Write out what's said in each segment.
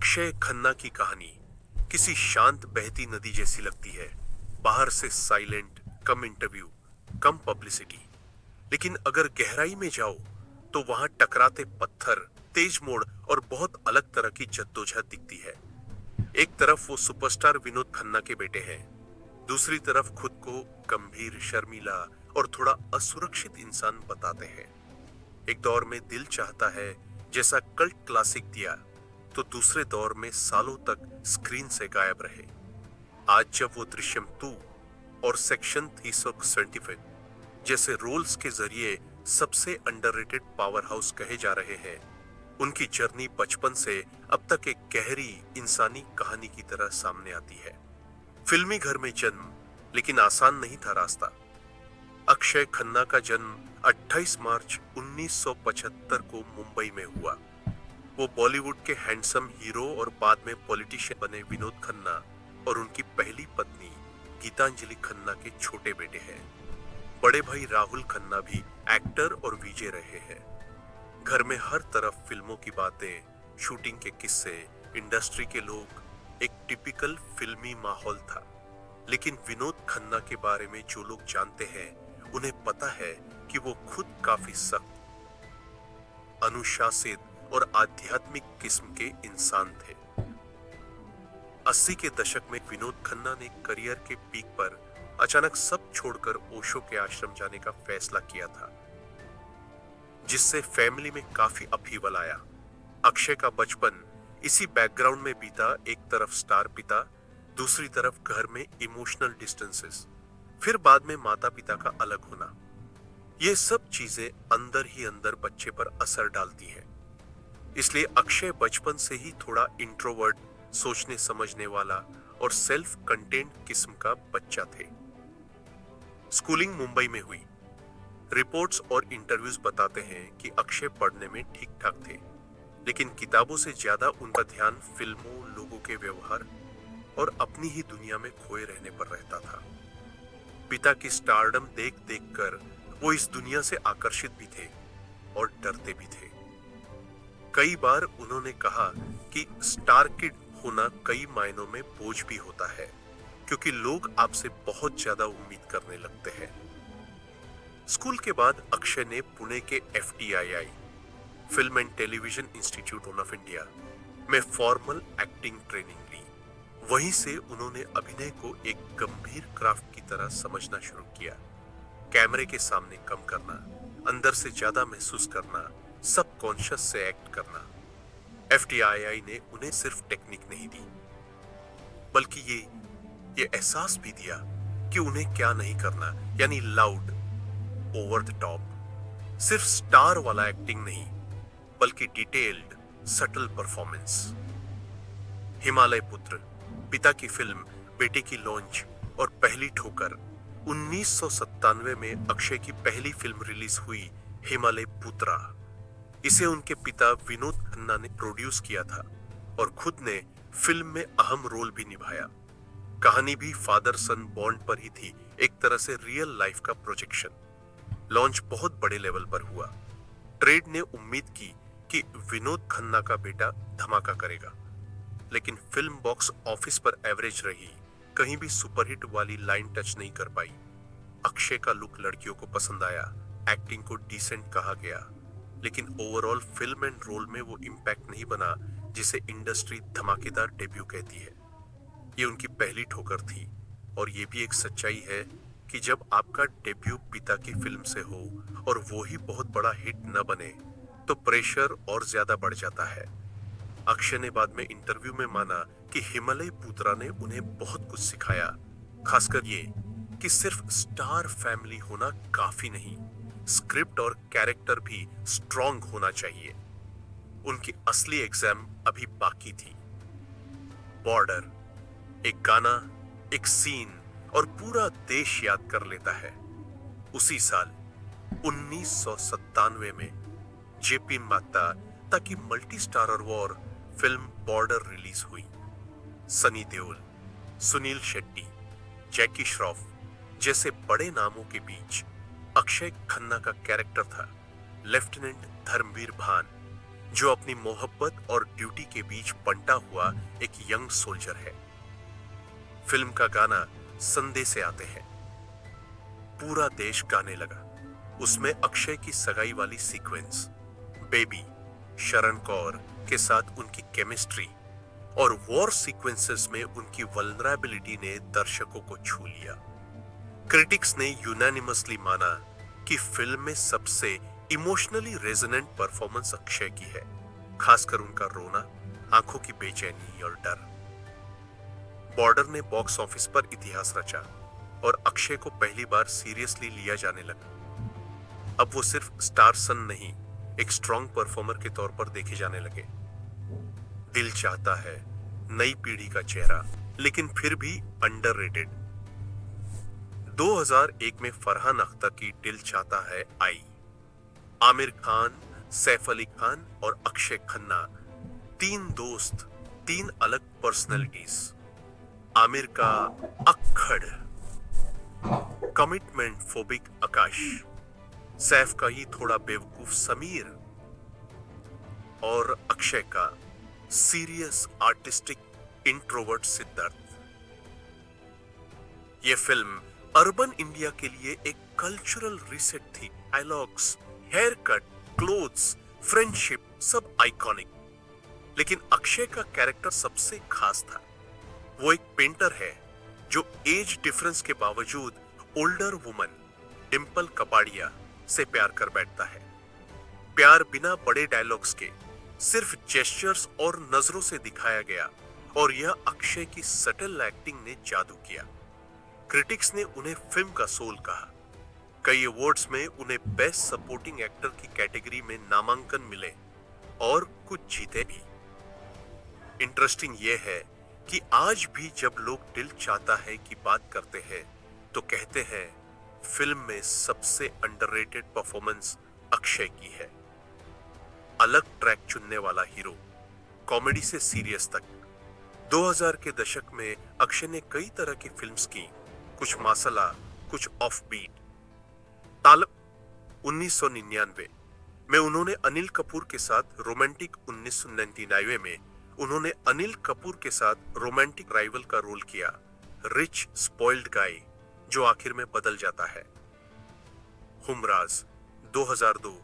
अक्षय खन्ना की कहानी किसी शांत बहती नदी जैसी लगती है। बाहर से साइलेंट, कम इंटरव्यू, कम पब्लिसिटी। लेकिन अगर गहराई में जाओ तो वहां टकराते पत्थर, तेज मोड़ और बहुत अलग तरह की जद्दोजहद दिखती है। एक तरफ वो सुपरस्टार विनोद खन्ना के बेटे हैं, दूसरी तरफ खुद को गंभीर, शर्मीला और थोड़ा असुरक्षित इंसान बताते हैं। एक दौर में दिल चाहता है जैसा कल्ट क्लासिक दिया, तो दूसरे दौर में सालों तक स्क्रीन से गायब रहे। आज जब वो दृश्यम 2 और सेक्शन 3सर्टिफिकेट जैसे रोल्स के जरिए सबसे अंडररेटेड पावर हाउस कहे जा रहे हैं, उनकी जर्नी बचपन से अब तक एक गहरी इंसानी कहानी की तरह सामने आती है। फिल्मी घर में जन्म, लेकिन आसान नहीं था रास्ता। अक्षय खन्ना का जन्म 28 मार्च 1975 को मुंबई में हुआ। वो बॉलीवुड के हैंडसम हीरो और बाद में पॉलिटिशियन बने विनोद खन्ना और उनकी पहली पत्नी गीतांजलि खन्ना के छोटे बेटे हैं। बड़े भाई राहुल खन्ना भी एक्टर और वीजे रहे हैं। घर में हर तरफ फिल्मों की बातें, शूटिंग के किस्से, इंडस्ट्री के लोग, एक टिपिकल फिल्मी माहौल था। लेकिन विनोद खन्ना के बारे में जो लोग जानते हैं, उन्हें पता है कि वो खुद काफी सख्त, अनुशासित और आध्यात्मिक किस्म के इंसान थे। 80 के दशक में विनोद खन्ना ने करियर के पीक पर अचानक सब छोड़कर ओशो के आश्रम जाने का फैसला किया था, जिससे फैमिली में काफी अपहीवल आया। अक्षय का बचपन इसी बैकग्राउंड में बीता। एक तरफ स्टार पिता, दूसरी तरफ घर में इमोशनल डिस्टेंसेस, फिर बाद में माता पिता का अलग होना। ये सब चीजें अंदर ही अंदर बच्चे पर असर डालती हैं। इसलिए अक्षय बचपन से ही थोड़ा इंट्रोवर्ट, सोचने समझने वाला और सेल्फ कंटेंट किस्म का बच्चा थे। स्कूलिंग मुंबई में हुई। रिपोर्ट्स और इंटरव्यूज बताते हैं कि अक्षय पढ़ने में ठीक ठाक थे, लेकिन किताबों से ज्यादा उनका ध्यान फिल्मों, लोगों के व्यवहार और अपनी ही दुनिया में खोए रहने पर रहता था। पिता की स्टारडम देख देख कर वो इस दुनिया से आकर्षित भी थे और डरते भी थे। कई बार उन्होंने कहा कि स्टार किड होना कई मायनों में बोझ भी होता है, क्योंकि लोग आपसे बहुत ज्यादा उम्मीद करने लगते हैं। स्कूल के बाद अक्षय ने पुणे के FTII, film and television institute of India में फॉर्मल एक्टिंग ट्रेनिंग ली। वहीं से उन्होंने अभिनय को एक गंभीर क्राफ्ट की तरह समझना शुरू किया। कैमरे के सामने कम करना, अंदर से ज्यादा महसूस करना, सब कॉन्शियस से एक्ट करना। FTII ने उन्हें सिर्फ टेक्निक नहीं दी, बल्कि ये एहसास भी दिया कि उन्हें क्या नहीं करना, यानी लाउड, ओवर द टॉप, सिर्फ स्टार वाला एक्टिंग नहीं, बल्कि डिटेल्ड, सटल परफॉर्मेंस। हिमालय पुत्र, पिता की फिल्म, बेटे की लॉन्च और पहली ठोकर। 1997 में अक्षय की पहली फिल्म रिलीज हुई, हिमालय पुत्रा। इसे उनके पिता विनोद खन्ना ने प्रोड्यूस किया था और खुद ने फिल्म में अहम रोल भी निभाया। कहानी भी फादर सन बॉन्ड पर ही थी, एक तरह से रियल लाइफ का प्रोजेक्शन। लॉन्च बहुत बड़े लेवल पर हुआ। ट्रेड ने उम्मीद की कि विनोद खन्ना का बेटा धमाका करेगा, लेकिन फिल्म बॉक्स ऑफिस पर एवरेज रही, कहीं भी सुपरहिट वाली लाइन टच नहीं कर पाई। अक्षय का लुक लड़कियों को पसंद आया, एक्टिंग को डिसेंट कहा गया, लेकिन ओवरऑल फिल्म एंड रोल में वो इम्पैक्ट नहीं बना जिसे इंडस्ट्री धमाकेदार डेब्यू कहती है। ये उनकी पहली ठोकर थी, और ये भी एक सच्चाई है कि जब आपका डेब्यू पिता की फिल्म से हो और वो ही बहुत बड़ा हिट न बने, तो प्रेशर और ज्यादा बढ़ जाता है। अक्षय ने बाद में इंटरव्यू में माना कि हिमालय पुत्रा ने उन्हें बहुत कुछ सिखाया, खासकर ये कि सिर्फ स्टार फैमिली होना काफी नहीं, स्क्रिप्ट और कैरेक्टर भी स्ट्रॉन्ग होना चाहिए। उनकी असली एग्जाम अभी बाकी थी। बॉर्डर, एक गाना, एक सीन और पूरा देश याद कर लेता है। उसी साल 1997 में JP माता ताकि multi starrer war film border release हुई। सनी देओल, सुनील शेट्टी, जैकी श्रॉफ जैसे बड़े नामों के बीच अक्षय खन्ना का कैरेक्टर था लेफ्टिनेंट धर्मवीर भान, जो अपनी मोहब्बत और ड्यूटी के बीच बंटा हुआ एक यंग सोल्जर है। फिल्म का गाना संदे से आते हैं पूरा देश गाने लगा। उसमें अक्षय की सगाई वाली सीक्वेंस, बेबी शरण कौर के साथ उनकी केमिस्ट्री और वॉर सीक्वेंसेस में उनकी वल्नरेबिलिटी ने दर्शकों को छू लिया। क्रिटिक्स ने यूनानिमसली माना कि फिल्म में सबसे इमोशनली रेजोनेंट परफॉर्मेंस अक्षय की है, खासकर उनका रोना, आंखों की बेचैनी और डर। बॉर्डर ने बॉक्स ऑफिस पर इतिहास रचा और अक्षय को पहली बार सीरियसली लिया जाने लगा। अब वो सिर्फ स्टार सन नहीं, एक स्ट्रॉन्ग परफॉर्मर के तौर पर देखे जाने लगे। दिल चाहता है नई पीढ़ी का चेहरा, लेकिन फिर भी अंडररेटेड। 2001 में फरहान अख्तर की दिल चाहता है आई। आमिर खान, सैफ अली खान और अक्षय खन्ना, तीन दोस्त, तीन अलग पर्सनैलिटीज। आमिर का अक्खड़ कमिटमेंट फोबिक आकाश, सैफ का ही थोड़ा बेवकूफ समीर और अक्षय का सीरियस आर्टिस्टिक इंट्रोवर्ट सिद्धार्थ। यह फिल्म अर्बन इंडिया के लिए एक कल्चरल रीसेट थी। Dialogues, hair cut, clothes, friendship सब आइकॉनिक। लेकिन अक्षय का कैरेक्टर सबसे खास था। वो एक पेंटर है जो एज डिफरेंस के बावजूद ओल्डर वुमन डिंपल कपाड़िया से प्यार कर बैठता है। प्यार बिना बड़े डायलॉग्स के, सिर्फ जेस्चर्स और नजरों से दिखाया गया और यह अक्षय की सटल एक्टिंग ने जादू किया। क्रिटिक्स ने उन्हें फिल्म का सोल कहा। कई अवार्ड्स में उन्हें बेस्ट सपोर्टिंग एक्टर की कैटेगरी में नामांकन मिले और कुछ जीते भी। इंटरेस्टिंग यह है कि आज भी जब लोग दिल चाहता है की बात करते हैं तो कहते हैं फिल्म में सबसे अंडररेटेड परफॉर्मेंस अक्षय की है। अलग ट्रैक चुनने वाला हीरो, कॉमेडी से सीरियस तक। 2000 के दशक में अक्षय ने कई तरह की फिल्म्स की, कुछ मसाला, कुछ ऑफ बीट। तालब 1999 में उन्होंने अनिल कपूर के साथ रोमांटिक, 1999 में उन्होंने अनिल कपूर के साथ रोमांटिक राइवल का रोल किया, रिच स्पॉइल्ड गाय, जो आखिर में बदल जाता है। हुमराज 2002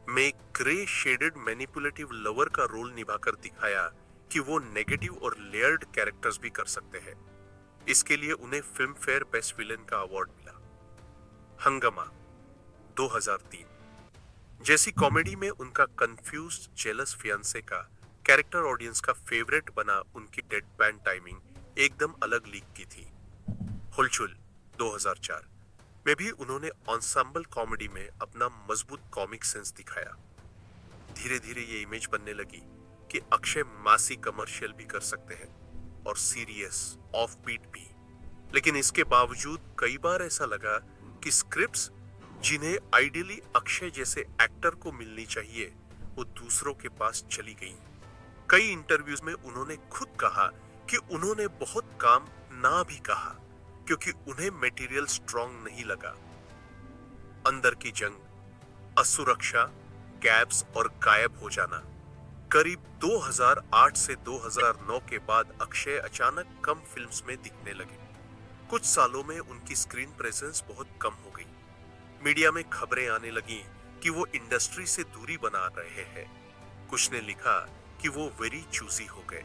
में ग्रे शेडेड मैनिपुलेटिव लवर का रोल निभाकर दिखाया कि वो नेगेटिव और लेयर्ड कैरेक्टर्स भी कर सकते हैं। इसके लिए उन्हें फिल्म फेयर बेस्ट विलेन का अवार्ड मिला। हंगामा 2003 जैसी कॉमेडी में उनका कंफ्यूज्ड जेलस फियांसे का कैरेक्टर ऑडियंस का फेवरेट बना। उनकी डेडपैन टाइमिंग एकदम अलग लीग की थी। हुलचुल 2004 में भी उन्होंने एंसेंबल कॉमेडी में अपना मजबूत कॉमिक सेंस दिखाया। धीरे धीरे ये इमेज बनने लगी कि अक्षय मासी कमर्शियल भी कर सकते हैं और सीरियस ऑफ बीट भी। लेकिन इसके बावजूद कई बार ऐसा लगा कि स्क्रिप्ट्स जिन्हें आइडियली अक्षय जैसे एक्टर को मिलनी चाहिए, वो दूसरों के पास चली गईं। कई इंटरव्यूज में उन्होंने खुद कहा कि उन्होंने बहुत काम ना भी कहा क्योंकि उन्हें मटेरियल स्ट्रॉन्ग नहीं लगा। अंदर की जंग, असुरक्षा, गैप्स और गायब हो जाना। करीब 2008 से 2009 के बाद अक्षय अचानक कम फिल्म्स में दिखने लगे। कुछ सालों में उनकी स्क्रीन प्रेजेंस बहुत कम हो गई। मीडिया में खबरें आने लगी कि वो इंडस्ट्री से दूरी बना रहे हैं। कुछ ने लिखा कि वो वेरी चूजी हो गए।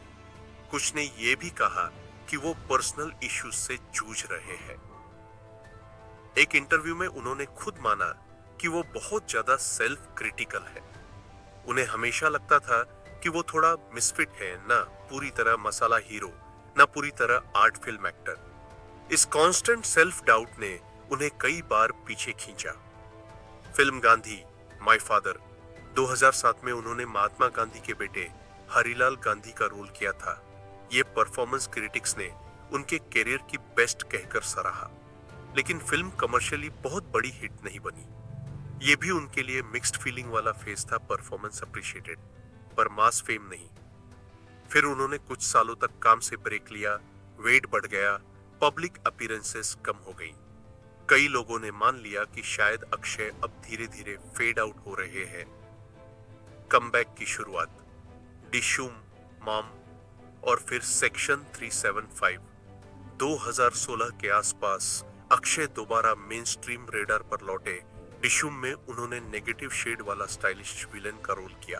कुछ ने ये भी कहा कि वो पर्सनल इश्यूज से जूझ रहे हैं। एक इंटरव्यू में उन्होंने खुद माना कि वो बहुत ज्यादा सेल्फ क्रिटिकल है। उन्हें हमेशा लगता था कि वो थोड़ा मिसफिट है, ना पूरी तरह मसाला हीरो, ना पूरी तरह आर्ट फिल्म एक्टर। इस कांस्टेंट सेल्फ डाउट ने उन्हें कई बार पीछे खींचा। फिल्म गांधी, माय फादर 2007 में उन्होंने महात्मा गांधी के बेटे हरिलाल गांधी का रोल किया था। ये परफॉर्मेंस क्रिटिक्स ने उनके करियर की बेस्ट कहकर सराहा। लेकिन फिल्म कमर्शियली बहुत बड़ी हिट नहीं बनी। ये भी उनके लिए मिक्स्ड फीलिंग वाला फेज था। परफॉर्मेंस अप्रिशिएटेड पर मास फेम नहीं। फिर उन्होंने कुछ सालों तक काम से ब्रेक लिया, वेट बढ़ गया, पब्लिक अपीयरेंसेस कम हो गई। कई लोगों ने मान लिया कि शायद अक्षय अब धीरे धीरे फेड आउट हो रहे हैं। कमबैक की शुरुआत, डिशूम, मॉम और फिर सेक्शन 375। 2016 के आसपास अक्षय दोबारा मेन स्ट्रीम रेडार पर लौटे। डिशूम में उन्होंने नेगेटिव शेड वाला स्टाइलिश विलेन का रोल किया।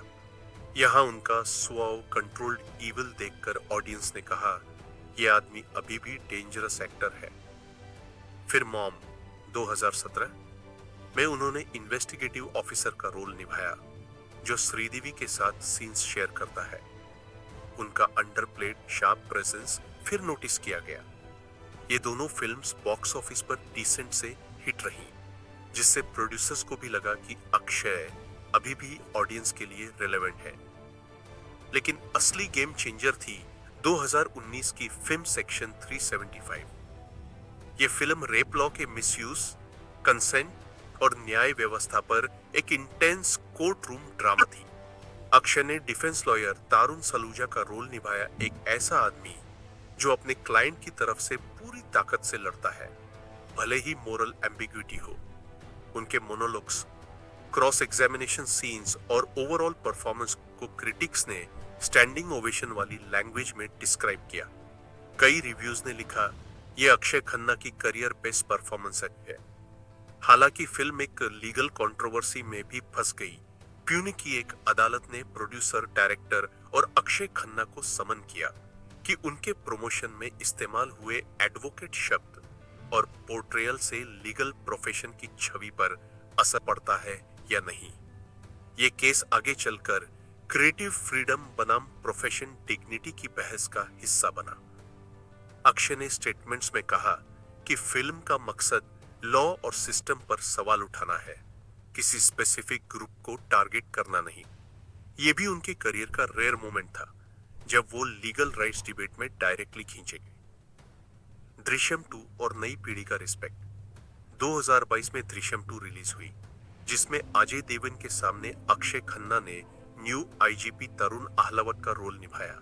यहाँ उनका सुआव कंट्रोल्ड इविल देखकर ऑडियंस ने कहा, यह आदमी अभी भी डेंजरस एक्टर है। फिर मॉम 2017 में उन्होंने इन्वेस्टिगेटिव ऑफिसर का रोल निभाया, जो श्रीदेवी के साथ सीन्स शेयर करता है। उनका अंडरप्लेड शार्प प्रेजेंस फिर नोटिस किया गया। ये दोनों फिल्म्स बॉक्स ऑफिस पर डिसेंट से हिट रही, जिससे प्रोड्यूसर्स को भी लगा कि अक्षय अभी भी ऑडियंस के लिए रेलेवेंट है। लेकिन असली गेम चेंजर थी 2019 की फिल्म सेक्शन 375। ये फिल्म रेप लॉ के मिसयूज, कंसेंट और न्याय व्यवस्था पर एक इंटेंस कोर्ट रूम ड्रामा थी। अक्षय ने डिफेंस लॉयर तारुण सलूजा का रोल निभाया, एक ऐसा आदमी जो अपने क्लाइंट की तरफ से पूरी ताकत से लड़ता है, भले ही मोरल एम्बिग्विटी हो। उनके मोनोलॉग्स, क्रॉस एग्जामिनेशन सीन्स और ओवरऑल परफॉर्मेंस को क्रिटिक्स ने स्टैंडिंग ओवेशन वाली लैंग्वेज में डिस्क्राइब किया। कई रिव्यूज ने लिखा, यह अक्षय खन्ना की करियर बेस्ट परफॉर्मेंस है। हालांकि फिल्म एक लीगल कंट्रोवर्सी में भी फंस गई। प्यूने की एक अदालत ने प्रोड्यूसर, डायरेक्टर और अक्षय खन्ना को समन किया कि उनके प्रमोशन में इस्तेमाल हुए एडवोकेट शब्द और पोर्ट्रेयल से लीगल प्रोफेशन की छवि पर असर पड़ता है या नहीं। ये केस आगे चलकर क्रिएटिव फ्रीडम बनाम प्रोफेशन डिग्निटी की बहस का हिस्सा बना। अक्षय ने स्टेटमेंट्स में कहा कि फिल्म का मकसद लॉ और सिस्टम पर सवाल उठाना है, किसी स्पेसिफिक ग्रुप को टारगेट करना नहीं। यह भी उनके करियर का रेयर मोमेंट था जब वो लीगल राइट्स डिबेट में डायरेक्टली खींचे गए। दृश्यम 2 और नई पीढ़ी का रिस्पेक्ट। 2022 में दृश्यम 2 रिलीज हुई, जिसमें अजय देवगन के सामने अक्षय खन्ना ने न्यू आईजीपी तरुण आहलावत का रोल निभाया।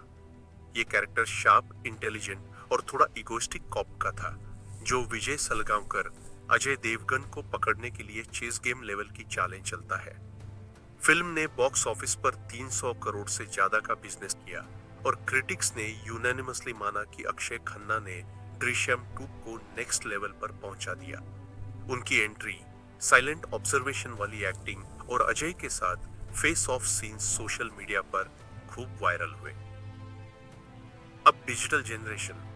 ये कैरेक्टर शार्प, इंटेलिजेंट और थोड़ा इगोइस्टिक कॉप का था, जो विजय सलगांवकर अजय देवगन को पकड़ने के लिए चेस गेम लेवल की चालें चलता है। फिल्म ने बॉक्स ऑफिस पर 300 करोड़ से ज्यादा का बिजनेस किया और क्रिटिक्स ने यूनानिमसली माना कि अक्षय खन्ना ने दृश्यम 2 को नेक्स्ट लेवल पर पहुंचा दिया। उनकी एंट्री, साइलेंट ऑब्जर्वेशन वाली एक्टिंग और अजय के साथ face of scenes social media पर खूब वायरल हुए। अब डिजिटल जनरेशन,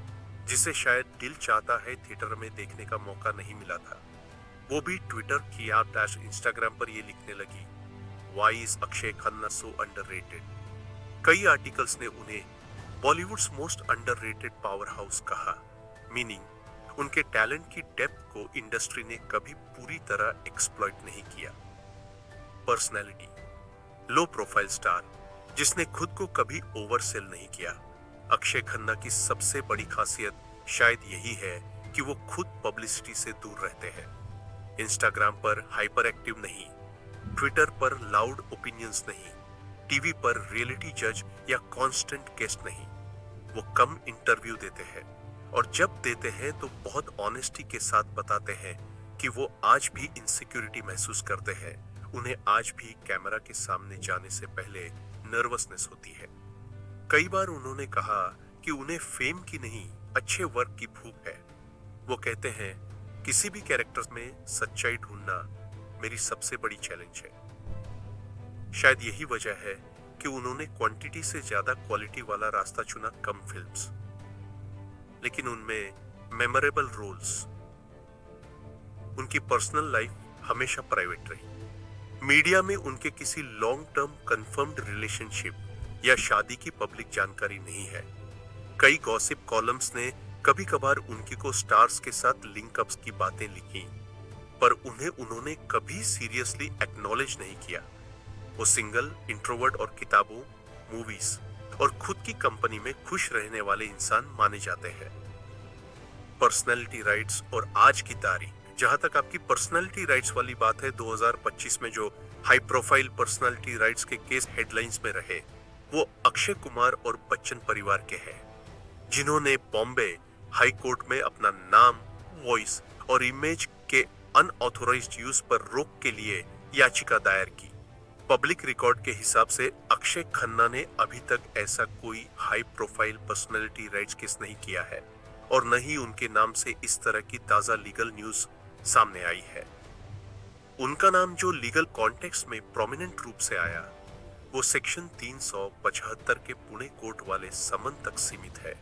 जिसे शायद दिल चाहता है थिएटर में देखने का मौका नहीं मिला था, वो भी ट्विटर की ऐप इंस्टाग्राम पर ये लिखने लगी, why is Akshay Khanna so underrated. कई आर्टिकल्स ने उन्हें Bollywood's most underrated power house कहा, मीनिंग उनके टैलेंट की डेप्थ को इंडस्ट्री ने कभी पूरी तरह एक्सप्लॉइट नहीं किया। पर्सनैलिटी, लो प्रोफाइल स्टार जिसने खुद को कभी ओवरसेल नहीं किया। अक्षय खन्ना की सबसे बड़ी खासियत शायद यही है कि वो खुद पब्लिसिटी से दूर रहते हैं। इंस्टाग्राम पर हाइपर एक्टिव नहीं, ट्विटर पर लाउड ओपिनियंस नहीं, टीवी पर रियलिटी जज या कांस्टेंट गेस्ट नहीं। वो कम इंटरव्यू देते हैं और जब देते हैं तो बहुत ऑनेस्टी के साथ बताते हैं कि वो आज भी इनसिक्योरिटी महसूस करते हैं। उन्हें आज भी कैमरा के सामने जाने से पहले नर्वसनेस होती है। कई बार उन्होंने कहा कि उन्हें फेम की नहीं, अच्छे वर्क की भूख है। वो कहते हैं, किसी भी कैरेक्टर में सच्चाई ढूंढना मेरी सबसे बड़ी चैलेंज है। शायद यही वजह है कि उन्होंने क्वांटिटी से ज्यादा क्वालिटी वाला रास्ता चुना कम फिल्म्स, लेकिन उनमें मेमोरेबल रोल्स। उनकी पर्सनल लाइफ हमेशा प्राइवेट रही। मीडिया में उनके किसी लॉन्ग टर्म कंफर्म्ड रिलेशनशिप या शादी की पब्लिक जानकारी नहीं है। कई गॉसिप कॉलम्स ने कभी कभार उनकी को स्टार्स के साथ लिंकअप्स की बातें लिखी, पर उन्होंने कभी सीरियसली एक्नॉलेज नहीं किया। वो सिंगल, इंट्रोवर्ट और किताबों, मूवीज और खुद की कंपनी में खुश रहने वाले इंसान माने जाते हैं। पर्सनैलिटी राइट्स और आज की तारीख। जहां तक आपकी पर्सनैलिटी राइट्स वाली बात है, 2025 में जो हाई प्रोफाइल पर्सनैलिटी राइट्स के केस हेडलाइंस में रहे, वो अक्षय कुमार और बच्चन परिवार के हैं, जिन्होंने बॉम्बे हाई कोर्ट में अपना नाम, वॉइस और इमेज के अनऑथोराइज्ड यूज पर रोक के लिए याचिका दायर की। पब्लिक रिकॉर्ड के हिसाब से अक्षय खन्ना ने अभी तक ऐसा कोई high profile personality rights case नहीं किया है और न ही उनके नाम से इस तरह की ताजा लीगल न्यूज सामने आई है। उनका नाम जो लीगल कॉन्टेक्स्ट में प्रोमिनेंट रूप से आया वो सेक्शन 375 के पुणे कोर्ट वाले समन तक सीमित है,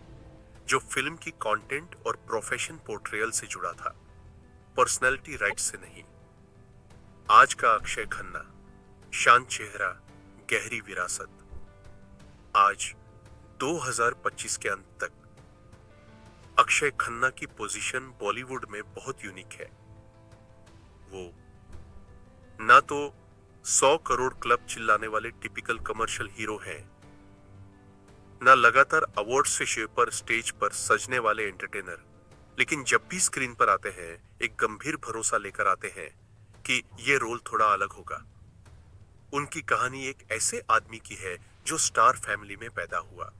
जो फिल्म की कंटेंट और प्रोफेशन पोर्ट्रेयल से जुड़ा था, पर्सनैलिटी राइट्स से नहीं। आज का अक्षय खन्ना, शांत चेहरा, गहरी विरासत। आज 2025 के अंत तक अक्षय खन्ना की पोजीशन बॉलीवुड में बहुत यूनिक है। वो ना तो 100 करोड़ क्लब चिल्लाने वाले टिपिकल कमर्शियल हीरो हैं, ना लगातार अवार्ड से शो पर स्टेज पर सजने वाले एंटरटेनर, लेकिन जब भी स्क्रीन पर आते हैं एक गंभीर भरोसा लेकर आते हैं कि ये रोल थोड़ा अलग होगा। उनकी कहानी एक ऐसे आदमी की है जो स्टार फैमिली में पैदा हुआ,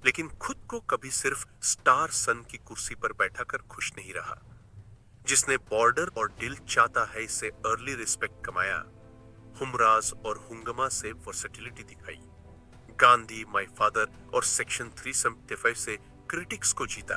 लेकिन खुद को कभी सिर्फ स्टार सन की कुर्सी पर बैठाकर खुश नहीं रहा, जिसने बॉर्डर और दिल चाहता है से अर्ली रिस्पेक्ट कमाया, हुमराज और हुंगमा से वर्सेटिलिटी दिखाई, गांधी, माय फादर और सेक्शन 375 से क्रिटिक्स को जीता,